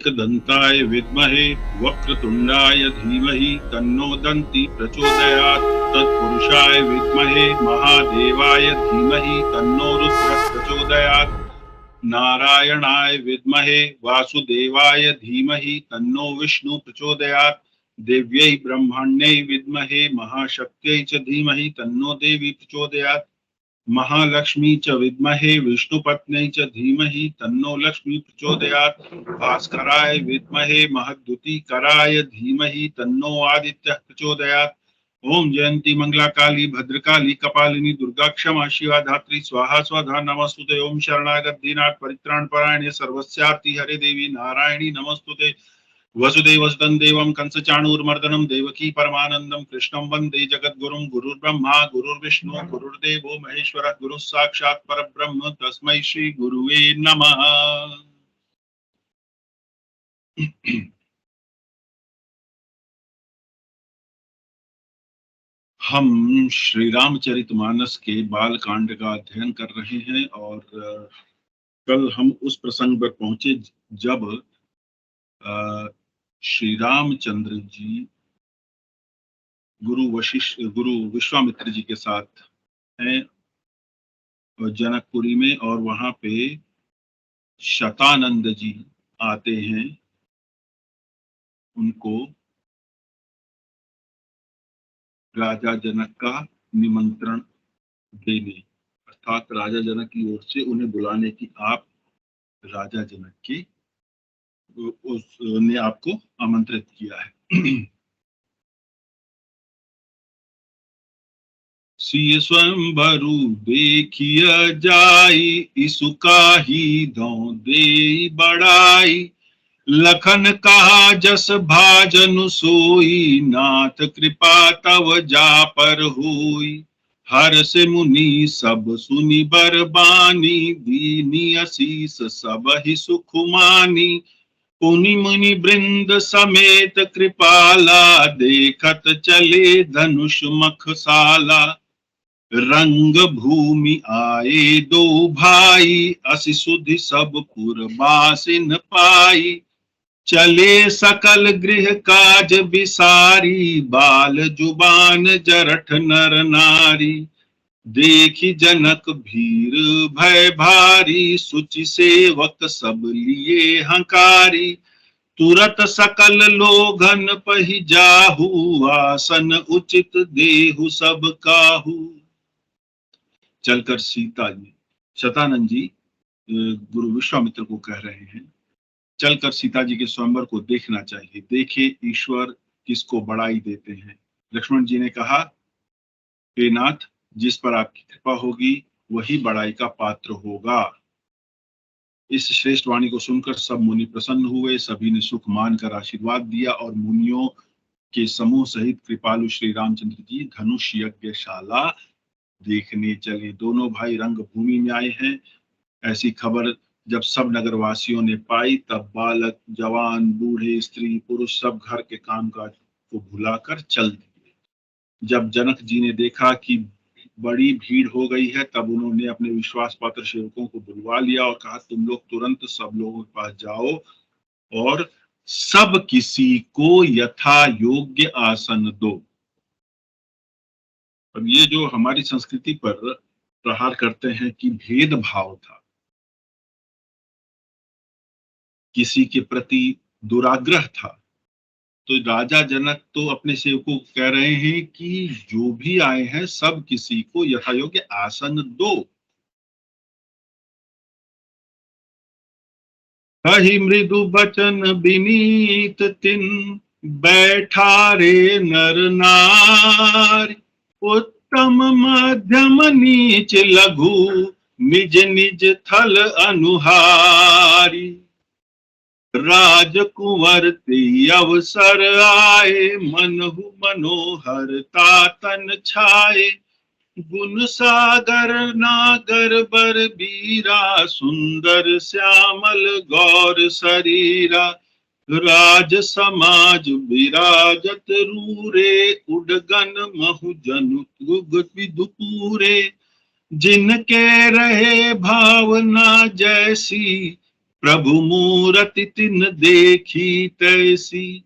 दंताय विद्महे वक्रतुंडाय धीमहि तन्नो दन्ति प्रचोदयात्। तत्पुरुषाय विद्महे महादेवाय धीमहि तन्नो रुद्रः प्रचोदयात्। नारायणाय विद्महे वासुदेवाय धीमहि तन्नो विष्णु प्रचोदयात्। देव्यै ब्रह्मण्यै विद्महे महाशक्त्यै च धीमहि तन्नो देवी प्रचोदयात्। महालक्ष्मी च विद्महे विष्णुपत्न्यै च धीमहि तन्नो लक्ष्मी प्रचोदयात्। भास्कराय विद्महे महद्युतिकराय धीमहि तन्नो आदित्यः प्रचोदयात्। ओम जयंती मंगला काली भद्रकाली कपालिनी दुर्गा क्षमा शिवा धात्री स्वाहा स्वधा नमस्तुते। ओम शरणागत दीनाथ परित्राण परायणे सर्वस्यार्ति हरे देवी नारायणी नमस्तुते। वसुदेवसुतं देवं कंसचाणूरमर्दनं देवकी परमानंदं कृष्णं वंदे जगद्गुरुं। गुरुर्ब्रह्मा गुरुर्विष्णु गुरुर्देवो महेश्वरः गुरुः साक्षात् परब्रह्म तस्मै श्री गुरुवे नमः। हम श्री रामचरितमानस के बाल कांड का अध्ययन कर रहे हैं और कल हम उस प्रसंग पर पहुंचे जब श्री रामचंद्र जी गुरु विश्वामित्र जी के साथ हैं जनकपुरी में, और वहां पे शतानंद जी आते हैं उनको राजा जनक का निमंत्रण देने, अर्थात राजा जनक की ओर से उन्हें बुलाने की आप राजा जनक की उसने आपको आमंत्रित किया है। सिय स्वयंवरु देखिय जाई इसुका ही दो दे बड़ाई। लखन कहा जस भाजनु सोई नाथ कृपा तव जा पर हुई। हर से मुनि सब सुनि बरबानी दीनी असीस सब ही सुख मानी। पुनि मुनि वृंद समेत कृपाला देखत चले धनुष मखसाला। रंग भूमि आए दो भाई असि सुधि सब पुरबासिन पाई। चले सकल गृह काज बिसारी बाल जुबान जरठ नर नारी। देखी जनक भीर भय भारी सुचि सेवक सब लिए हंकारी। तुरत सकल लोगन पहि जाहू आसन उचित देहु सब काहू। चलकर सीता जी, शतानंद जी गुरु विश्वामित्र को कह रहे हैं, चलकर सीता जी के स्वयंवर को देखना चाहिए, देखे ईश्वर किसको बड़ाई देते हैं। लक्ष्मण जी ने कहा, हे नाथ, जिस पर आपकी कृपा होगी वही बड़ाई का पात्र होगा। इस श्रेष्ठ वाणी को सुनकर सब मुनि प्रसन्न हुए, सभी ने सुख मानकर आशीर्वाद दिया और मुनियों के समूह सहित कृपालु श्री रामचंद्र जी धनुष यज्ञशाला देखने चले। दोनों भाई रंग भूमि में आए हैं, ऐसी खबर जब सब नगरवासियों ने पाई तब बालक जवान बूढ़े स्त्री पुरुष सब घर के कामकाज को भुलाकर चल दिए। जब जनक जी ने देखा कि बड़ी भीड़ हो गई है तब उन्होंने अपने विश्वास पात्र सेवकों को बुलवा लिया और कहा, तुम लोग तुरंत सब लोगों के पास जाओ और सब किसी को यथा योग्य आसन दो। अब ये जो हमारी संस्कृति पर प्रहार करते हैं कि भेदभाव था, किसी के प्रति दुराग्रह था, तो राजा जनक तो अपने सेवकों को कह रहे हैं कि जो भी आए हैं सब किसी को यथायोग्य आसन दो। कही मृदु बचन विनीत तिन बैठा रे नर नारी। उत्तम मध्यम नीच लघु निज निज थल अनुहारी। राजकुंवर ते अवसर आए मनहु मनोहर तातन छाए। गुण सागर नागर बर बीरा सुंदर श्यामल गौर शरीरा। राज समाज विराजत रूरे उडगन महु जनु विदुपूरे। जिनके रहे भावना जैसी प्रभु मूरति तिन देखी तैसी,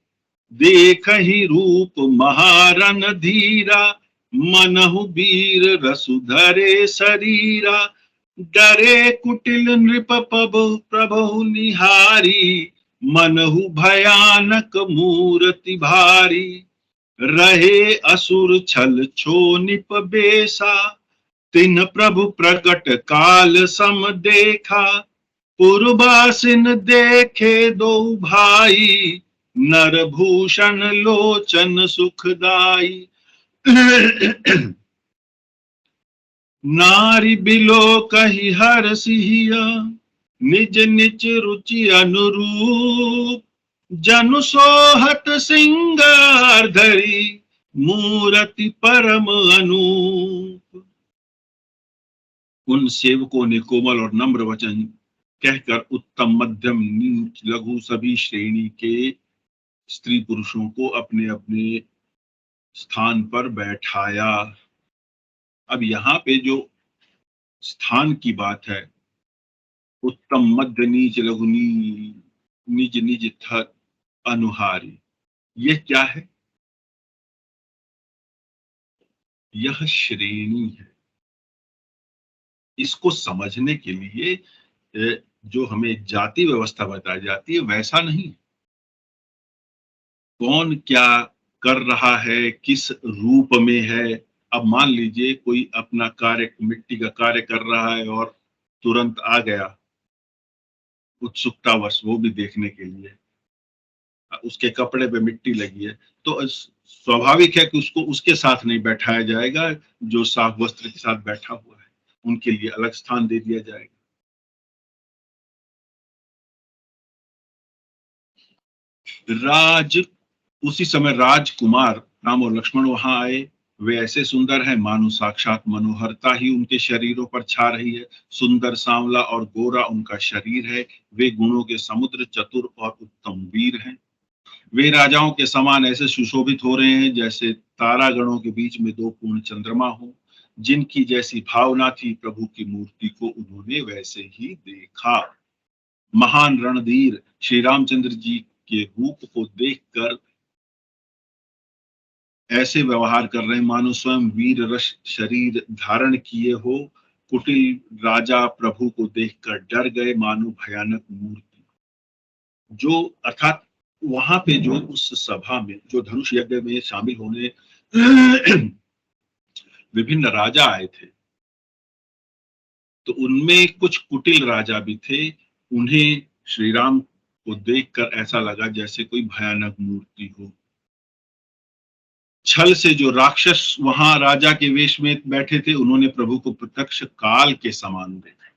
देखहि रूप महारन धीरा, मनहु वीर रसु धरे शरीरा, डरे कुटिल नृप प्रभु निहारी, मनहु भयानक मूर्ति भारी, रहे असुर छल छो निप बेसा, तिन प्रभु प्रकट काल सम देखा, पुरबासिन देखे दो भाई, नरभूषण लोचन सुखदाई। नारी बिलो कही हर सिहिया, निज निज रुचि अनुरूप, जनु सोहत सिंगार धरी, मूरति परम अनूप। उन सेवकों ने कोमल और नम्र वचन कहकर उत्तम, मध्यम, नीच, लघु सभी श्रेणी के स्त्री पुरुषों को अपने अपने स्थान पर बैठाया। अब यहाँ पे जो स्थान की बात है, उत्तम, मध्य, नीच, लघु, निज निज थर अनुहारी, यह क्या है? यह श्रेणी है। इसको समझने के लिए जो हमें जाति व्यवस्था बताई जाती है वैसा नहीं। कौन क्या कर रहा है, किस रूप में है। अब मान लीजिए कोई अपना कार्य, मिट्टी का कार्य कर रहा है और तुरंत आ गया उत्सुकतावश, वो भी देखने के लिए, उसके कपड़े पे मिट्टी लगी है, तो स्वाभाविक है कि उसको उसके साथ नहीं बैठाया जाएगा जो साफ वस्त्र के साथ बैठा हुआ है, उनके लिए अलग स्थान दे दिया जाएगा। उसी समय राजकुमार राम और लक्ष्मण वहां आए। वे ऐसे सुंदर हैं मानो साक्षात मनोहरता ही उनके शरीरों पर छा रही है। सुंदर, सांवला और गोरा उनका शरीर है। वे गुणों के समुद्र, चतुर और उत्तम वीर हैं। वे राजाओं के समान ऐसे सुशोभित हो रहे हैं जैसे तारागणों के बीच में दो पूर्ण चंद्रमा हो। जिनकी जैसी भावना थी, प्रभु की मूर्ति को उन्होंने वैसे ही देखा। महान रणधीर श्री रामचंद्र जी के रूप को देखकर ऐसे व्यवहार कर रहे हैं मानो स्वयं वीर रस शरीर धारण किए हो। कुटिल राजा प्रभु को देखकर डर गए मानो भयानक मूर्ति। जो अर्थात वहां पे जो उस सभा में जो धनुष यज्ञ में शामिल होने विभिन्न राजा आए थे, तो उनमें कुछ कुटिल राजा भी थे। उन्हें श्री राम को देखकर ऐसा लगा जैसे कोई भयानक मूर्ति हो। छल से जो राक्षस वहां राजा के वेश में बैठे थे, उन्होंने प्रभु को प्रत्यक्ष काल के समान देखा।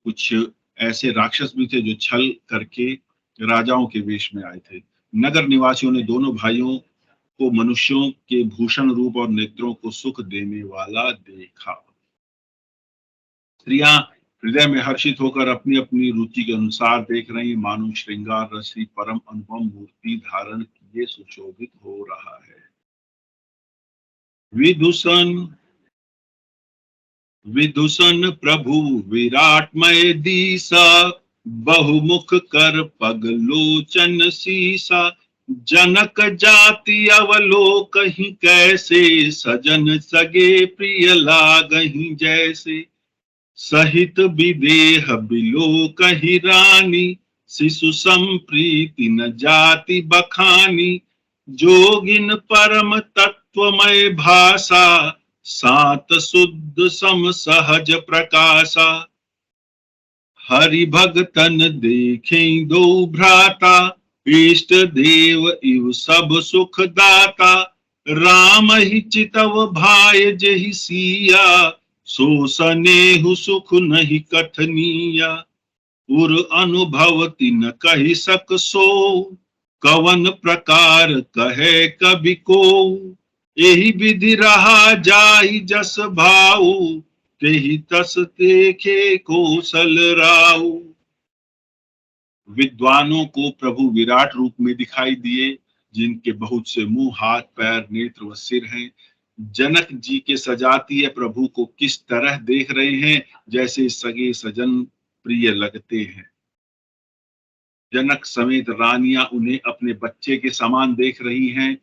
कुछ ऐसे राक्षस भी थे जो छल करके राजाओं के वेश में आए थे। नगर निवासियों ने दोनों भाइयों को मनुष्यों के भूषण रूप और नेत्रों को सुख देने वाला देखा। स्त्रियां हृदय में हर्षित होकर अपनी अपनी रुचि के अनुसार देख रही, मानो श्रृंगार रसी परम अनुपम मूर्ति धारण किए सुशोभित हो रहा है। विदूषण प्रभु विराटमय दीसा, बहुमुख कर पग लोचन सीसा, जनक जाति अवलोकहि कैसे, सजन सगे प्रिय लागहि जैसे, सहित विदेह बिलोकहि रानी, शिशु संप्रीति न जाति बखानी, जोगिन परम तत्वमय भाषा, सात शुद्ध सम सहज प्रकाशा, हरि भगतन देखें दो भ्राता, इष्ट देव इव सब सुख दाता, राम ही चितव भाय जहि सिया, सो सनेहु सुख नहीं कथनिया, उर अनुभव तिन कहि सक सो, कवन प्रकार कहे कवि को, यही विधि रहा जाहि जस भाऊ, तेहि तस देखे कौशल राऊ। विद्वानों को प्रभु विराट रूप में दिखाई दिए, जिनके बहुत से मुंह, हाथ, पैर, नेत्र व सिर हैं। जनक जी के सजातीय प्रभु को किस तरह देख रहे हैं, जैसे सगे सजन प्रिय लगते हैं। जनक समेत रानियां उन्हें अपने बच्चे के समान देख रही हैं।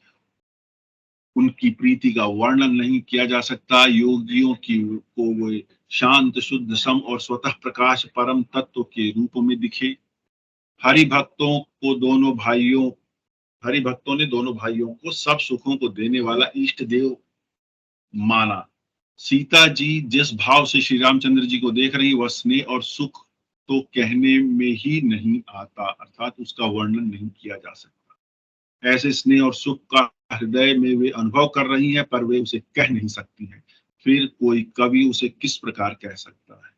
उनकी प्रीति का वर्णन नहीं किया जा सकता। योगियों की को वो शांत, शुद्ध, सम और स्वतः प्रकाश परम तत्व के रूप में दिखे। हरि भक्तों को दोनों भाइयों हरि भक्तों ने दोनों भाइयों को सब सुखों को देने वाला इष्ट देव माना। सीता जी जिस भाव से श्री रामचंद्र जी को देख रही, वह स्नेह और सुख तो कहने में ही नहीं आता, अर्थात उसका वर्णन नहीं किया जा सकता। ऐसे स्नेह और सुख का हृदय में वे अनुभव कर रही हैं, पर वे उसे कह नहीं सकती हैं। फिर कोई कवि उसे किस प्रकार कह सकता है?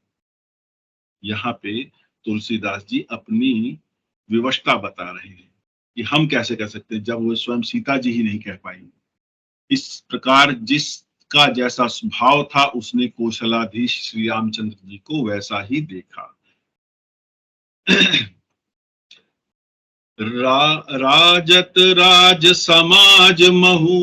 यहाँ पे तुलसीदास जी अपनी विवशता बता रहे हैं कि हम कैसे कह सकते हैं जब वो स्वयं सीता जी ही नहीं कह पाई। इस प्रकार जिसका जैसा स्वभाव था, उसने कौशलाधीश श्री रामचंद्र जी को वैसा ही देखा। राजत राज समाज महु,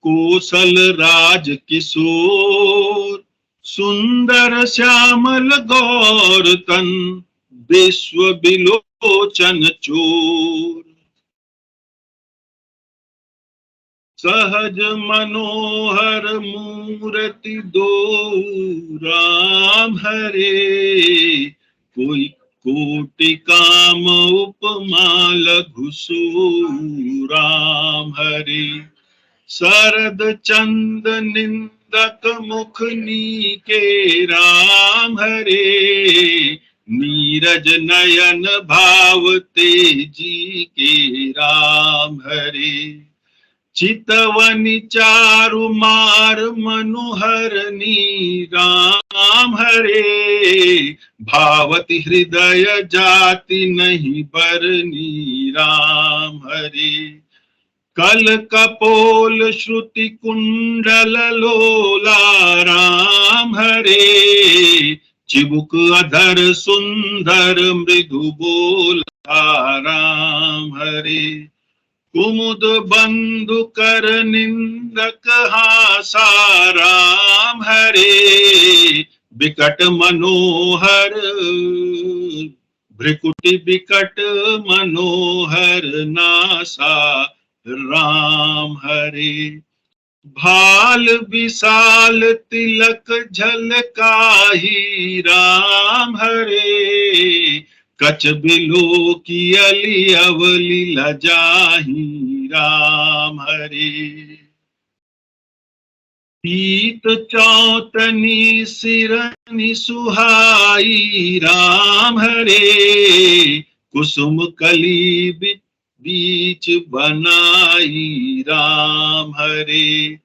कौशल राज किशोर, सुंदर श्यामल गौर तन, विश्व बिलोचन चोर। सहज मनोहर मूर्ति दो, राम हरे, कोई कोटि काम उपमा लघु सो, राम हरे। शरद चंद निंदक मुख नीके, राम हरे, नीरज नयन भाव तेजी के, राम हरे। चितवनी चारु मार मनुहरनी, राम हरे, भावती हृदय जाति नहीं बरनी, राम हरे। कल कपोल श्रुति कुंडल लोला, राम हरे, चिबुक अधर सुंदर मृदु बोला, राम हरे। कुमुद बंधु कर निंदक हासा, राम हरे, बिकट मनोहर भ्रिकुटि बिकट मनोहर नासा, राम हरे। भाल विशाल तिलक झलकाही, राम हरे, कछ बिलो की अली अवली लजाही, राम हरे। पीत चौतनी सिरनि सुहाई, राम हरे, कुसुम कली बीच बनाई, राम हरे।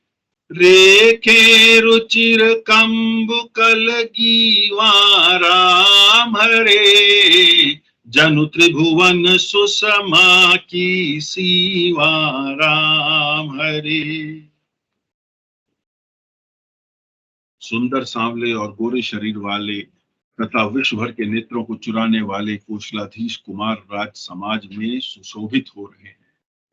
रेखे रुचिर कंबु कलगीवा, राम हरे, जनु त्रिभुवन सुषमा की सीवा, राम हरे। सुंदर सांवले और गोरे शरीर वाले तथा विश्व भर के नेत्रों को चुराने वाले कौशलाधीश कुमार राज समाज में सुशोभित हो रहे हैं।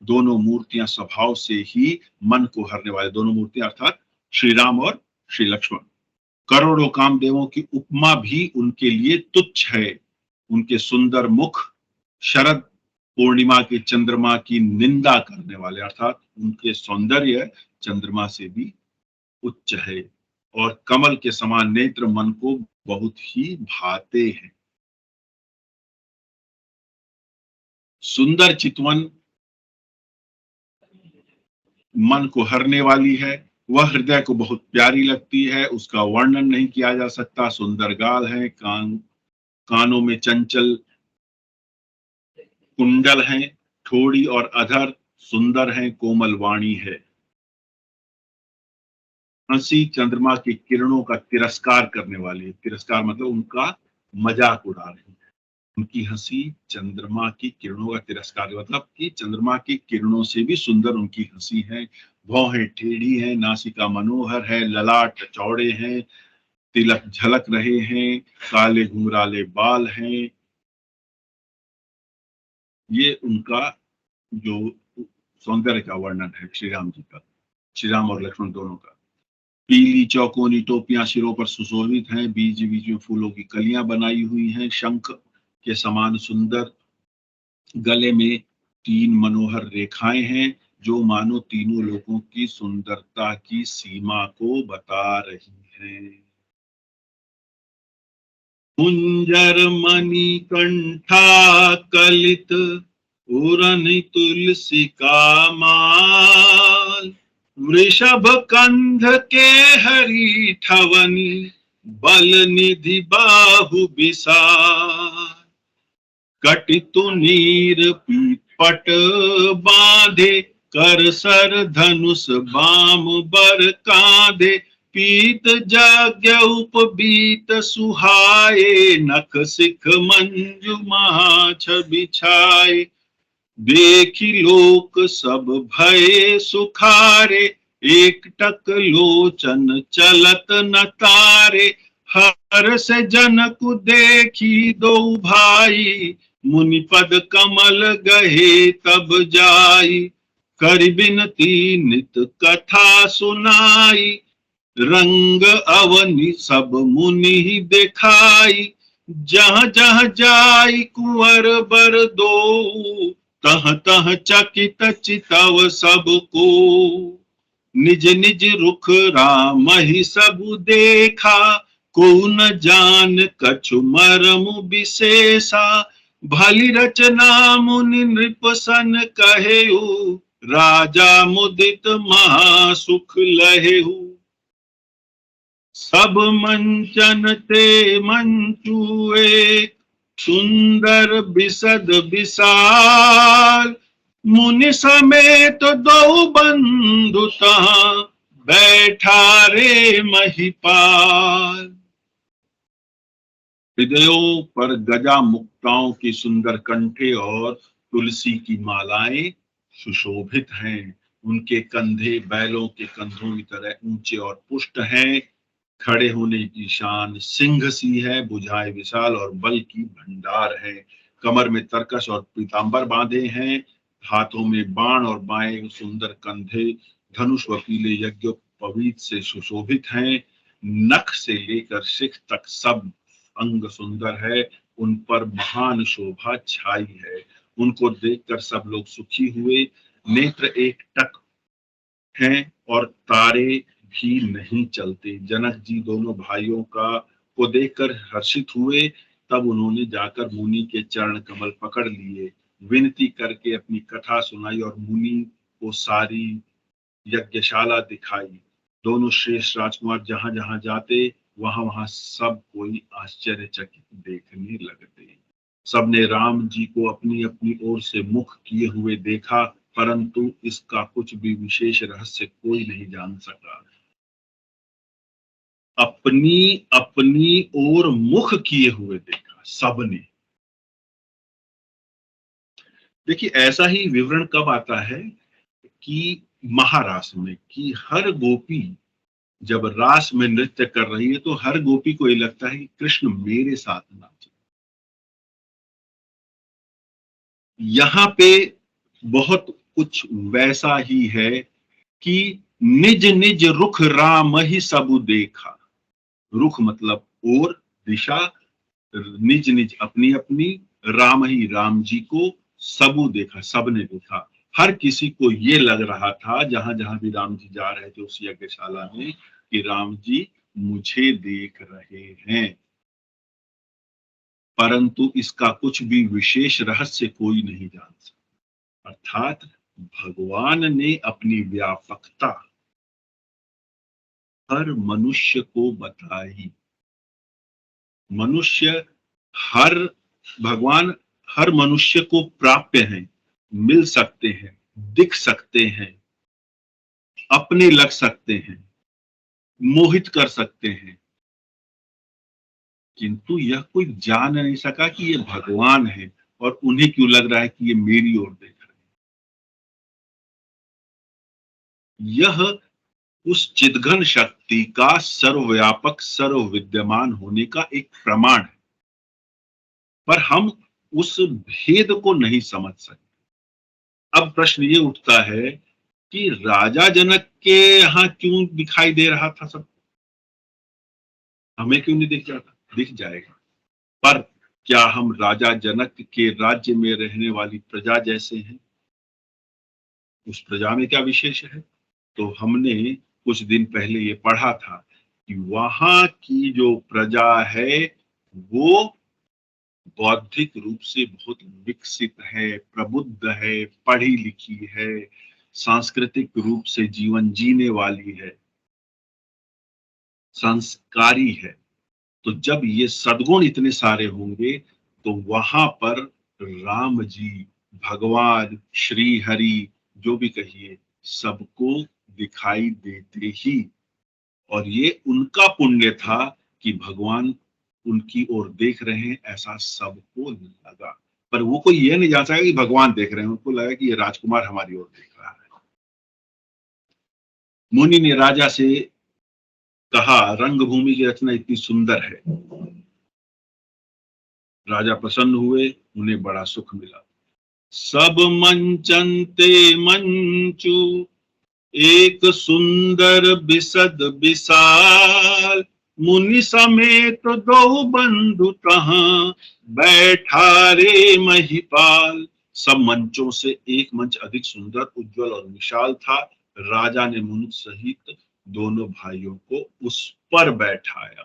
दोनों मूर्तियां स्वभाव से ही मन को हरने वाले, दोनों मूर्तियां अर्थात श्री राम और श्री लक्ष्मण। करोड़ों कामदेवों की उपमा भी उनके लिए तुच्छ है। उनके सुंदर मुख शरद पूर्णिमा के चंद्रमा की निंदा करने वाले, अर्थात उनके सौंदर्य चंद्रमा से भी उच्च है, और कमल के समान नेत्र मन को बहुत ही भाते हैं। सुंदर चितवन मन को हरने वाली है, वह हृदय को बहुत प्यारी लगती है, उसका वर्णन नहीं किया जा सकता। सुंदर गाल है, कानों में चंचल कुंडल हैं, ठोड़ी और अधर सुंदर हैं, कोमल वाणी है। हंसी चंद्रमा की किरणों का तिरस्कार करने वाली है। तिरस्कार मतलब उनका मजाक उड़ा रही है। उनकी हंसी चंद्रमा की किरणों का तिरस्कार, मतलब कि चंद्रमा की किरणों से भी सुंदर उनकी हंसी है। भौहें टेढ़ी हैं, नासिका मनोहर है, ललाट चौड़े हैं, तिलक झलक रहे हैं, काले घुंघराले बाल हैं। ये उनका जो सौंदर्य का वर्णन है श्री राम जी का, श्री राम और लक्ष्मण दोनों का। पीली चौकोनी टोपियां सिरों पर सुशोभित हैं, बीच बीच में फूलों की कलियां बनाई हुई हैं, शंख के समान सुंदर गले में 3 मनोहर रेखाएं हैं जो मानो तीनों लोगों की सुंदरता की सीमा को बता रही हैं। कुंजर मणि कंठा कलित उरन तुलसी का माल, वृषभ कंध के हरी ठवनी बल निधि बाहु विशाल, कटितु नीर पीपट बांधे कर सर धनुष बाम बर कांधे, पीत जाग्य उपबीत सुहाए नख सिख मंजु माछ बिछाए, देखी लोक सब भय सुखारे एकटक लोचन चलत न तारे, हर से जनक देखी दो भाई मुनि पद कमल गहे तब जाई, कर बिनती नित कथा सुनाई रंग अवनि सब मुनि दिखाई, जहाँ जहाँ जाई कुंवर बर दो तह तह चकित चितव सबको, निज निज रुख राम ही सब देखा को न जान कछु मरम विशेषा, भली रचना मुनि नृप सन कहेऊ राजा मुदित महासुख लहेऊ, सब मंचन ते मंचू एक सुंदर बिसद विशाल, मुनि समेत दो बंधु तहां बैठा रे महिपाल। हृदयों पर गजा मुक्ताओं की सुंदर कंठे और तुलसी की मालाएं सुशोभित हैं। उनके कंधे बैलों के कंधों की तरह ऊंचे और पुष्ट हैं। खड़े होने की शान सिंह सी है, भुजाएं विशाल और बल की भंडार है। कमर में तरकश और पीतांबर बांधे हैं, हाथों में बाण और बाएं सुंदर कंधे धनुष व पीले यज्ञ पवीत से सुशोभित हैं। नख से लेकर शिख तक सब अंग सुंदर है, उन पर महान शोभा छाई है। उनको देखकर सब लोग सुखी हुए। नेत्र एक टक हैं और तारे भी नहीं चलते। जनक जी दोनों भाइयों को देखकर हर्षित हुए। तब उन्होंने जाकर मुनि के चरण कमल पकड़ लिए, विनती करके अपनी कथा सुनाई और मुनि को सारी यज्ञशाला दिखाई। दोनों श्रेष्ठ राजकुमार जहां जहां जाते वहां वहां सब कोई आश्चर्यचकित देखने लगते। सबने राम जी को अपनी अपनी ओर से मुख किए हुए देखा, परंतु इसका कुछ भी विशेष रहस्य कोई नहीं जान सका। अपनी अपनी ओर मुख किए हुए देखा सबने। देखिए, ऐसा ही विवरण कब आता है कि महारास में, कि हर गोपी जब रास में नृत्य कर रही है तो हर गोपी को ये लगता है कि कृष्ण मेरे साथ नाचे। यहाँ पे बहुत कुछ वैसा ही है कि निज निज रुख राम ही सबु देखा। रुख मतलब और, दिशा, निज निज अपनी अपनी, राम ही राम जी को, सबू देखा सबने देखा। हर किसी को ये लग रहा था जहां जहां भी राम जी जा रहे थे उस यज्ञशाला में कि राम जी मुझे देख रहे हैं, परंतु इसका कुछ भी विशेष रहस्य कोई नहीं जान सकता। अर्थात भगवान ने अपनी व्यापकता हर मनुष्य को बताई। मनुष्य हर भगवान हर मनुष्य को प्राप्य हैं, मिल सकते हैं, दिख सकते हैं, अपने लग सकते हैं, मोहित कर सकते हैं, किंतु यह कोई जान नहीं सका कि ये भगवान है। और उन्हें क्यों लग रहा है कि ये मेरी ओर देख रहे हैं। यह उस चिदघन शक्ति का सर्वव्यापक सर्व विद्यमान होने का एक प्रमाण है, पर हम उस भेद को नहीं समझ सकते। अब प्रश्न ये उठता है कि राजा जनक के यहाँ क्यों दिखाई दे रहा था सब, हमें क्यों नहीं दिख रहा था? दिख जाएगा, पर क्या हम राजा जनक के राज्य में रहने वाली प्रजा जैसे हैं? उस प्रजा में क्या विशेष है? तो हमने कुछ दिन पहले ये पढ़ा था कि वहां की जो प्रजा है वो बौद्धिक रूप से बहुत विकसित है, प्रबुद्ध है, पढ़ी लिखी है, सांस्कृतिक रूप से जीवन जीने वाली है, संस्कारी है। तो जब ये सद्गुण इतने सारे होंगे तो वहां पर राम जी, भगवान, श्री हरि, जो भी कहिए, सबको दिखाई देते ही। और ये उनका पुण्य था कि भगवान उनकी ओर देख रहे हैं, ऐसा सबको लगा। पर वो कोई ये नहीं जान सका कि भगवान देख रहे हैं, उनको लगा कि ये राजकुमार हमारी ओर देख रहा है। मुनि ने राजा से कहा, रंगभूमि की रचना इतनी सुंदर है। राजा प्रसन्न हुए, उन्हें बड़ा सुख मिला। सब मंचनते मंचु, एक सुंदर बिसद विशाल, मुनि समेत दो बंधु तहाँ, बैठा रे महिपाल। सब मंचों से एक मंच अधिक सुंदर, उज्जवल और विशाल था। राजा ने मुनि सहित दोनों भाइयों को उस पर बैठाया।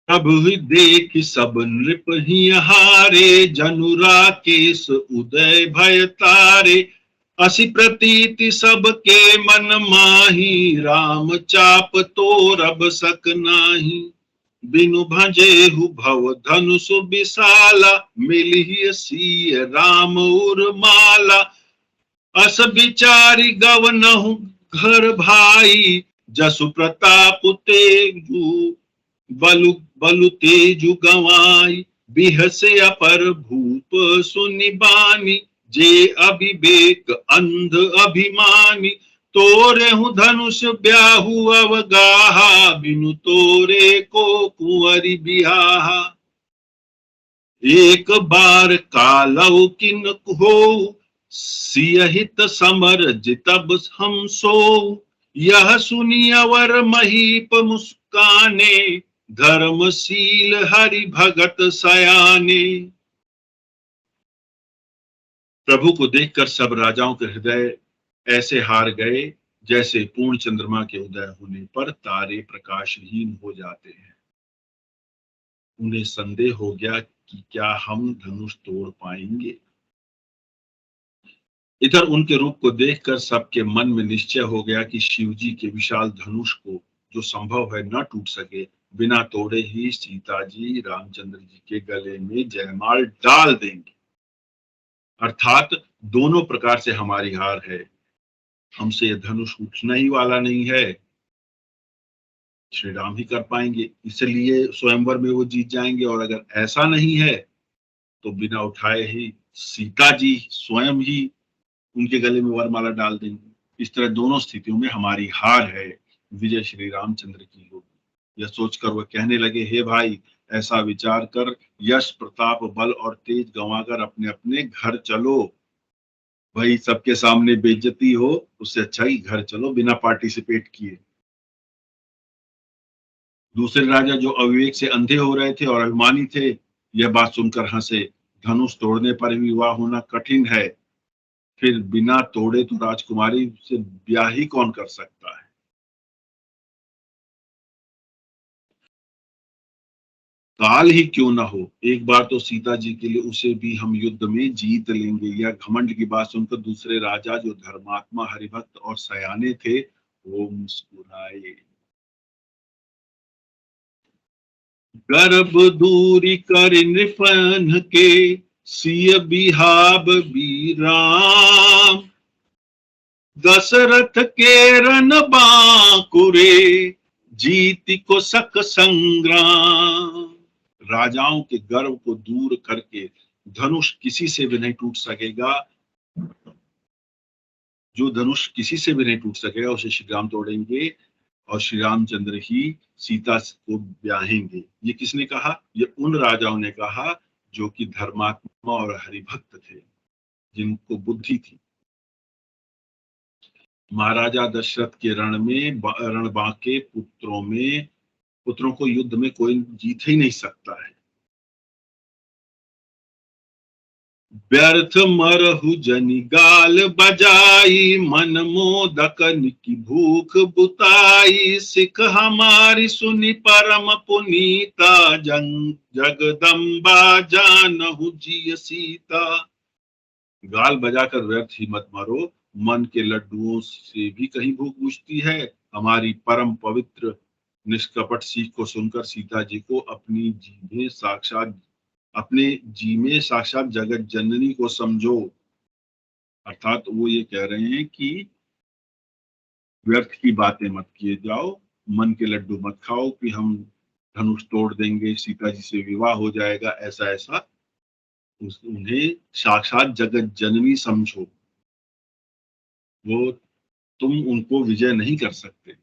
तब देख सब नृप ही हारे, जनु राकेश उदय भय तारे। असी प्रतीति सबके मन माही, राम चाप तो रब सक नाही। बिनु भजेहु भव धनुष विशाला, मिलिहि सिय राम उर्माला। अस विचारि गवनहु घर भाई, जसु प्रताप तेजु बलु बलु तेजु गवाई। बिहसे अपर भूप सुनि बानी, जे अभिवेक अंध अभिमानी। तोरे हूँ धनुष ब्याहु अवगाहा, बिनु तोरे को कुंवरी बिहाहा। एक बार कालौ किन हो, सियहित समर जितब हम सो। यह सुनी अवर महीप मुस्काने, धर्मशील हरि भगत सयाने। प्रभु को देखकर सब राजाओं के हृदय ऐसे हार गए जैसे पूर्ण चंद्रमा के उदय होने पर तारे प्रकाशहीन हो जाते हैं। उन्हें संदेह हो गया कि क्या हम धनुष तोड़ पाएंगे। इधर उनके रूप को देखकर सबके मन में निश्चय हो गया कि शिव जी के विशाल धनुष को, जो संभव है न टूट सके, बिना तोड़े ही सीता जी रामचंद्र जी के गले में जयमाल डाल देंगे। अर्थात दोनों प्रकार से हमारी हार है। हमसे यह धनुष उठना ही वाला नहीं है, श्री राम ही कर पाएंगे, इसलिए स्वयंवर में वो जीत जाएंगे। और अगर ऐसा नहीं है तो बिना उठाए ही सीता जी स्वयं ही उनके गले में वरमाला डाल देंगे। इस तरह दोनों स्थितियों में हमारी हार है, विजय श्री रामचंद्र की होगी। यह सोचकर वह कहने लगे, हे भाई, ऐसा विचार कर यश प्रताप बल और तेज गंवाकर अपने अपने घर चलो। भाई सबके सामने बेइज्जती हो, उससे अच्छा ही घर चलो बिना पार्टिसिपेट किए। दूसरे राजा जो अविवेक से अंधे हो रहे थे और अभिमानी थे, यह बात सुनकर हंसे। धनुष तोड़ने पर भी विवाह होना कठिन है, फिर बिना तोड़े तो राजकुमारी से ब्याह ही कौन कर सकता है। काल ही क्यों ना हो, एक बार तो सीता जी के लिए उसे भी हम युद्ध में जीत लेंगे। यह घमंड की बात सुनकर दूसरे राजा जो धर्मात्मा हरिभक्त और सयाने थे, वो मुस्कुराए। गर्भ दूरी कर नृपन के, सिय बिहाब बीराम। दशरथ के रन बांकुरे, जीत को सक संग्राम। राजाओं के गर्व को दूर करके धनुष किसी से भी नहीं टूट सकेगा। जो धनुष किसी से भी नहीं टूट सकेगा उसे श्री राम तोड़ेंगे, और श्री रामचंद्र ही सीता को ब्याहेंगे। ये किसने कहा? ये उन राजाओं ने कहा जो कि धर्मात्मा और हरिभक्त थे, जिनको बुद्धि थी। महाराजा दशरथ के रण में रण बांके पुत्रों में पुत्रों को युद्ध में कोई जीत ही नहीं सकता है। व्यर्थ मरहु जनि गाल बजाई, मन मोदक की भूख बुताई। सिख हमारी सुनि परम पुनीता, जगदम्बा जानहु जिय सीता। गाल बजाकर व्यर्थ ही मत मारो, मन के लड्डुओं से भी कहीं भूख बुझती है। हमारी परम पवित्र निष्कपट सीख को सुनकर सीता जी को अपने जी में साक्षात जगत जननी को समझो। अर्थात वो ये कह रहे हैं कि व्यर्थ की बातें मत किए जाओ, मन के लड्डू मत खाओ कि हम धनुष तोड़ देंगे, सीता जी से विवाह हो जाएगा, ऐसा ऐसा। उन्हें साक्षात जगत जननी समझो, वो तुम उनको विजय नहीं कर सकते।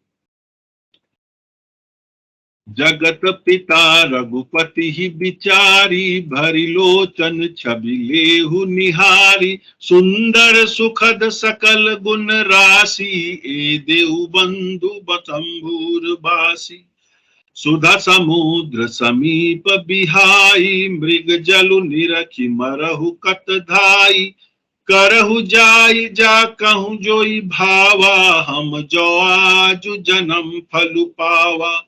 जगत पिता रघुपति ही विचारी, भरी लोचन छवि लेहु निहारी। सुंदर सुखद सकल गुण राशि, ए देहु बंधु बतंबूर बासी। सुधा समुद्र समीप बिहाई, मृग जलु निरखि मरहु कत धाई। करहु जाई जा कहूँ जोई भावा, हम जो आजु जन्म फलु पावा।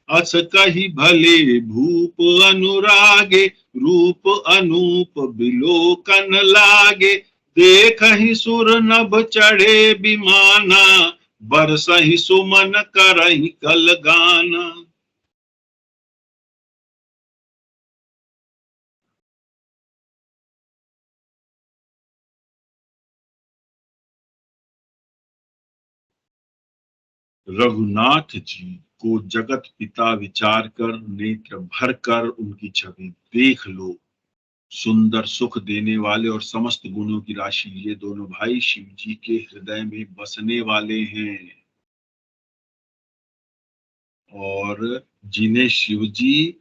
अस कही भले भूप अनुरागे, रूप अनूप बिलोकन लागे। देखहि सुर नभ चढ़े विमाना, बरसहि सुमन करहि कल गाना। रघुनाथ जी को जगत पिता विचार कर, नेत्र भर कर उनकी छवि देख लो। सुंदर सुख देने वाले और समस्त गुणों की राशि ये दोनों भाई शिव जी के हृदय में बसने वाले हैं। और जिन्हें शिव जी,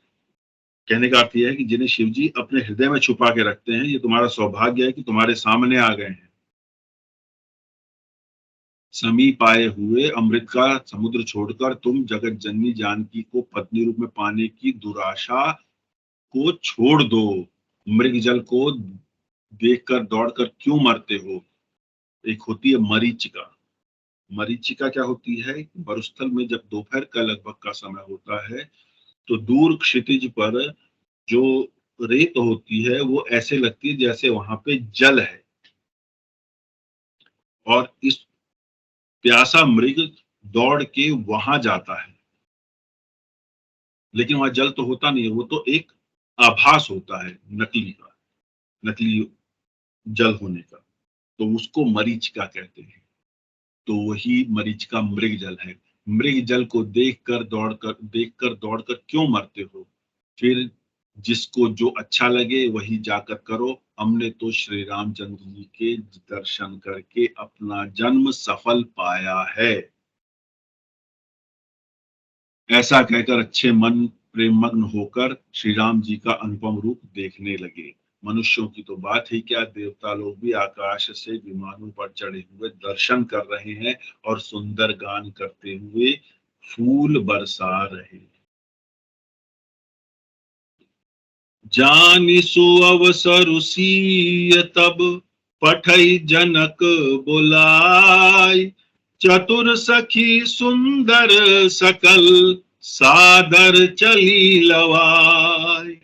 कहने का अर्थ यह है कि जिन्हें शिव जी अपने हृदय में छुपा के रखते हैं, ये तुम्हारा सौभाग्य है कि तुम्हारे सामने आ गए हैं। समीप आए हुए अमृत का समुद्र छोड़कर तुम जगत जननी जानकी को पत्नी रूप में पाने की दुराशा को छोड़ दो। मृग जल को देखकर दौड़कर क्यों मरते हो? एक होती है मरीचिका। मरीचिका क्या होती है? मरुस्थल में जब दोपहर का लगभग का समय होता है तो दूर क्षितिज पर जो रेत होती है वो ऐसे लगती है जैसे वहां पे जल है, और इस प्यासा मृग दौड़ के वहां जाता है, लेकिन वहां जल तो होता नहीं है, वो तो एक आभास होता है नकली जल होने का। तो उसको मरीचिका कहते हैं। तो वही मरीचिका मृग जल है। मृग जल को देखकर दौड़कर क्यों मरते हो? फिर जिसको जो अच्छा लगे वही जाकर करो। हमने तो श्री रामचंद्र जी के दर्शन करके अपना जन्म सफल पाया है। ऐसा कहकर अच्छे मन प्रेममग्न होकर श्री राम जी का अनुपम रूप देखने लगे। मनुष्यों की तो बात ही क्या, देवता लोग भी आकाश से विमानों पर चढ़े हुए दर्शन कर रहे हैं और सुंदर गान करते हुए फूल बरसा रहे हैं। जानि सुअवसरु सीय तब, पठई जनक बुलाई। चतुर सखी सुंदर सकल, सादर चली लवाई।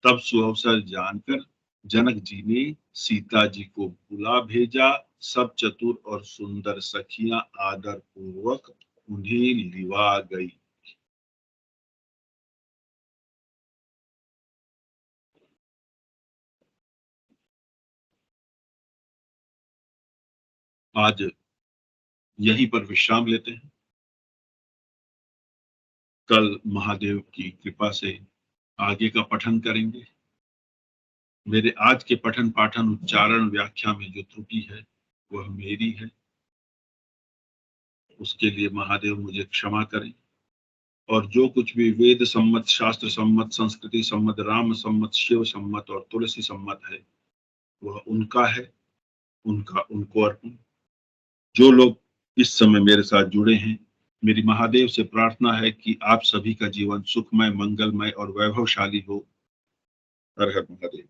तब सुअवसर जानकर जनक जी ने सीता जी को बुला भेजा। सब चतुर और सुंदर सखियां आदर पूर्वक उन्हें लिवा गई। आज यहीं पर विश्राम लेते हैं। कल महादेव की कृपा से आगे का पठन करेंगे। मेरे आज के पठन पाठन उच्चारण व्याख्या में जो त्रुटि है वह मेरी है, उसके लिए महादेव मुझे क्षमा करें। और जो कुछ भी वेद सम्मत, शास्त्र सम्मत, संस्कृति सम्मत, राम सम्मत, शिव सम्मत और तुलसी सम्मत है वह उनका है, उनको अर्पण। जो लोग इस समय मेरे साथ जुड़े हैं मेरी महादेव से प्रार्थना है कि आप सभी का जीवन सुखमय, मंगलमय और वैभवशाली हो। हर हर महादेव।